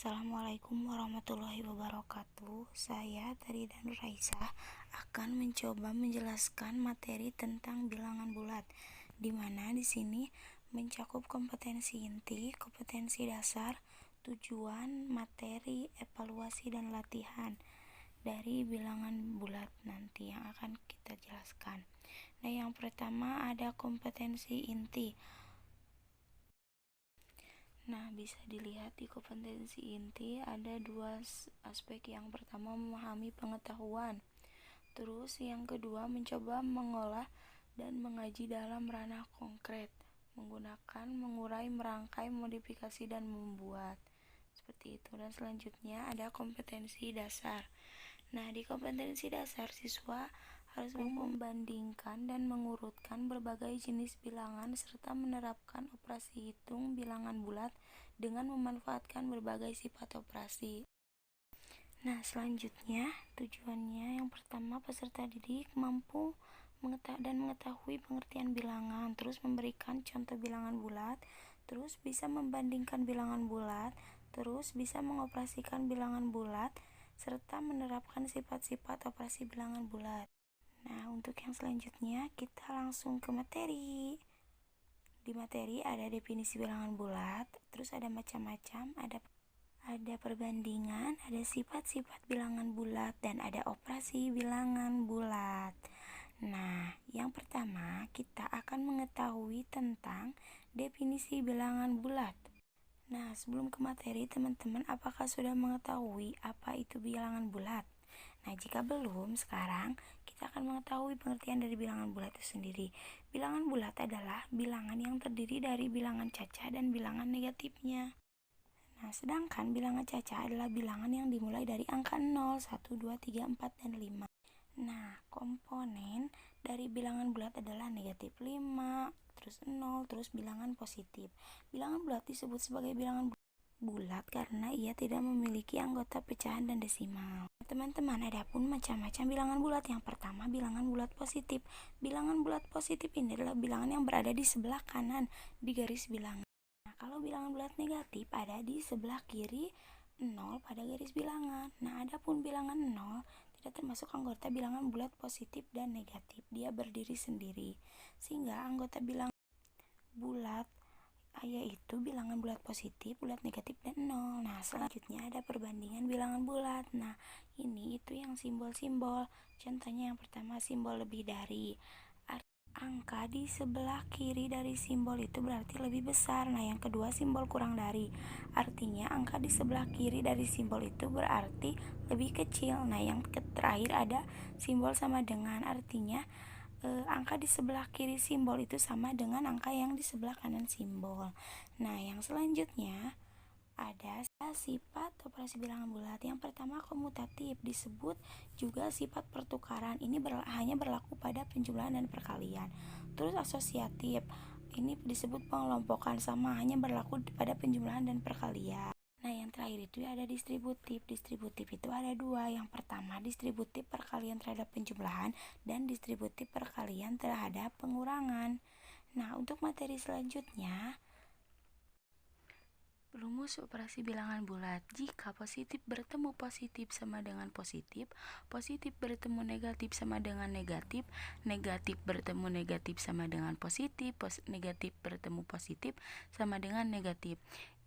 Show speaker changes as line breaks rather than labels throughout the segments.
Assalamualaikum warahmatullahi wabarakatuh. Saya Tari dan Raisa akan mencoba menjelaskan materi tentang bilangan bulat, di mana di sini mencakup kompetensi inti, kompetensi dasar, tujuan, materi, evaluasi dan latihan dari bilangan bulat nanti yang akan kita jelaskan. Nah, yang pertama ada kompetensi inti. Nah, bisa dilihat di kompetensi inti ada dua aspek. Yang pertama memahami pengetahuan, terus yang kedua mencoba mengolah dan mengaji dalam ranah konkret, menggunakan, mengurai, merangkai, modifikasi, dan membuat. Seperti itu. Dan selanjutnya ada kompetensi dasar. Nah, di kompetensi dasar siswa harus membandingkan dan mengurutkan berbagai jenis bilangan serta menerapkan operasi hitung bilangan bulat dengan memanfaatkan berbagai sifat operasi. Nah, selanjutnya tujuannya yang pertama peserta didik mampu mengetahui pengertian bilangan, terus memberikan contoh bilangan bulat, terus bisa membandingkan bilangan bulat, terus bisa mengoperasikan bilangan bulat, serta menerapkan sifat-sifat operasi bilangan bulat. Nah, untuk yang selanjutnya kita langsung ke materi. Di materi ada definisi bilangan bulat, terus ada macam-macam, ada perbandingan, ada sifat-sifat bilangan bulat, dan ada operasi bilangan bulat. Nah, yang pertama kita akan mengetahui tentang definisi bilangan bulat. Nah, sebelum ke materi, teman-teman apakah sudah mengetahui apa itu bilangan bulat? Nah, jika belum, sekarang kita akan mengetahui pengertian dari bilangan bulat itu sendiri. Bilangan bulat adalah bilangan yang terdiri dari bilangan cacah dan bilangan negatifnya. Nah, sedangkan bilangan cacah adalah bilangan yang dimulai dari angka 0, 1, 2, 3, 4, dan 5. Nah, komponen dari bilangan bulat adalah negatif 5, terus 0, terus bilangan positif. Bilangan bulat disebut sebagai bilangan bulat karena ia tidak memiliki anggota pecahan dan desimal. Teman-teman, ada pun macam-macam bilangan bulat. Yang pertama, bilangan bulat positif. Bilangan bulat positif ini adalah bilangan yang berada di sebelah kanan di garis bilangan. Nah, kalau bilangan bulat negatif ada di sebelah kiri 0 pada garis bilangan. Nah, ada pun bilangan 0 tidak termasuk anggota bilangan bulat positif dan negatif. Dia berdiri sendiri. Sehingga anggota bilangan bulat yaitu bilangan bulat positif, bulat negatif, dan 0. Nah, selanjutnya ada perbandingan bilangan bulat. Nah, ini itu yang simbol-simbol. Contohnya yang pertama simbol lebih dari. Angka di sebelah kiri dari simbol itu berarti lebih besar. Nah, yang kedua simbol kurang dari. Artinya angka di sebelah kiri dari simbol itu berarti lebih kecil. Nah, yang terakhir ada simbol sama dengan. Artinya angka di sebelah kiri simbol itu sama dengan angka yang di sebelah kanan simbol. Nah, yang selanjutnya ada sifat operasi bilangan bulat. Yang pertama komutatif, disebut juga sifat pertukaran. Ini hanya berlaku pada penjumlahan dan perkalian. Terus asosiatif, ini disebut pengelompokan, sama hanya berlaku pada penjumlahan dan perkalian. Nah, yang terakhir itu ada distributif. Distributif itu ada dua. Yang pertama distributif perkalian terhadap penjumlahan dan distributif perkalian terhadap pengurangan. Nah, untuk materi selanjutnya, rumus operasi bilangan bulat. Jika positif bertemu positif sama dengan positif, positif bertemu negatif sama dengan negatif, negatif bertemu negatif sama dengan positif, negatif bertemu positif sama dengan negatif.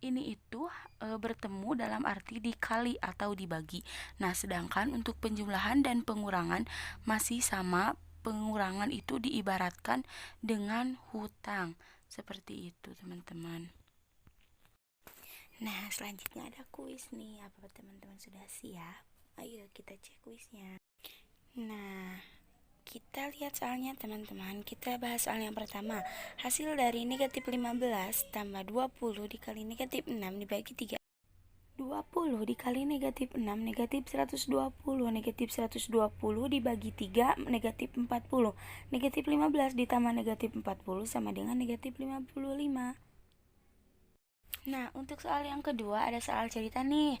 Ini itu bertemu dalam arti dikali atau dibagi. Nah, sedangkan untuk penjumlahan dan pengurangan masih sama. Pengurangan itu diibaratkan dengan hutang. Seperti itu, teman-teman. Nah, selanjutnya ada kuis nih. Apa teman-teman sudah siap? Ayo kita cek kuisnya. Nah, kita lihat soalnya teman-teman. Kita bahas soal yang pertama. Hasil dari negatif 15 tambah 20 dikali negatif 6 dibagi 3. 20 dikali negatif 6 negatif 120. Negatif 120 dibagi 3 negatif 40. Negatif 15 ditambah negatif 40 sama dengan negatif 55. Nah, untuk soal yang kedua ada soal cerita nih.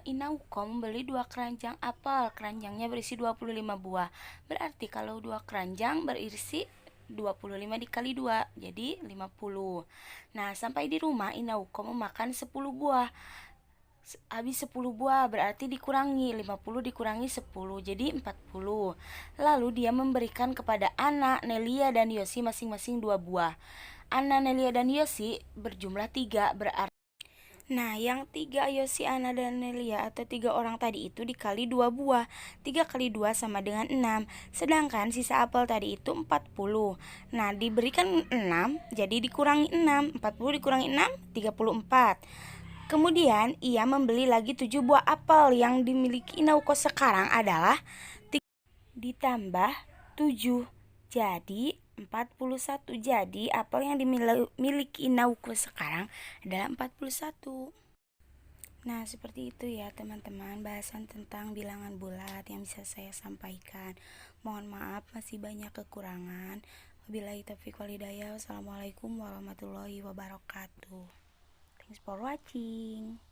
Inauko membeli 2 keranjang apel. Keranjangnya berisi 25 buah. Berarti kalau 2 keranjang berisi 25 dikali 2, jadi 50. Nah, sampai di rumah Inauko memakan 10 buah. habis 10 buah, berarti dikurangi 50 dikurangi 10, jadi 40. Lalu dia memberikan kepada Ana, Nelia, dan Yosi masing-masing 2 buah. Ana, Nelia, dan Yosi berjumlah 3, berarti nah, yang 3 Yosi, Ana, dan Nelia atau 3 orang tadi itu dikali 2 buah. 3 kali 2 sama dengan 6. Sedangkan sisa apel tadi itu 40. Nah, diberikan 6, jadi dikurangi 6. 40 dikurangi 6, 34. Kemudian ia membeli lagi 7 buah apel. Yang dimiliki Inauko sekarang adalah ditambah 7, jadi 41. Jadi apel yang dimiliki Inauko sekarang adalah 41. Nah, seperti itu ya teman-teman, bahasan tentang bilangan bulat yang bisa saya sampaikan. Mohon maaf masih banyak kekurangan. Wabillahi taufiq wal hidayah. Wassalamualaikum warahmatullahi wabarakatuh. Thanks for watching.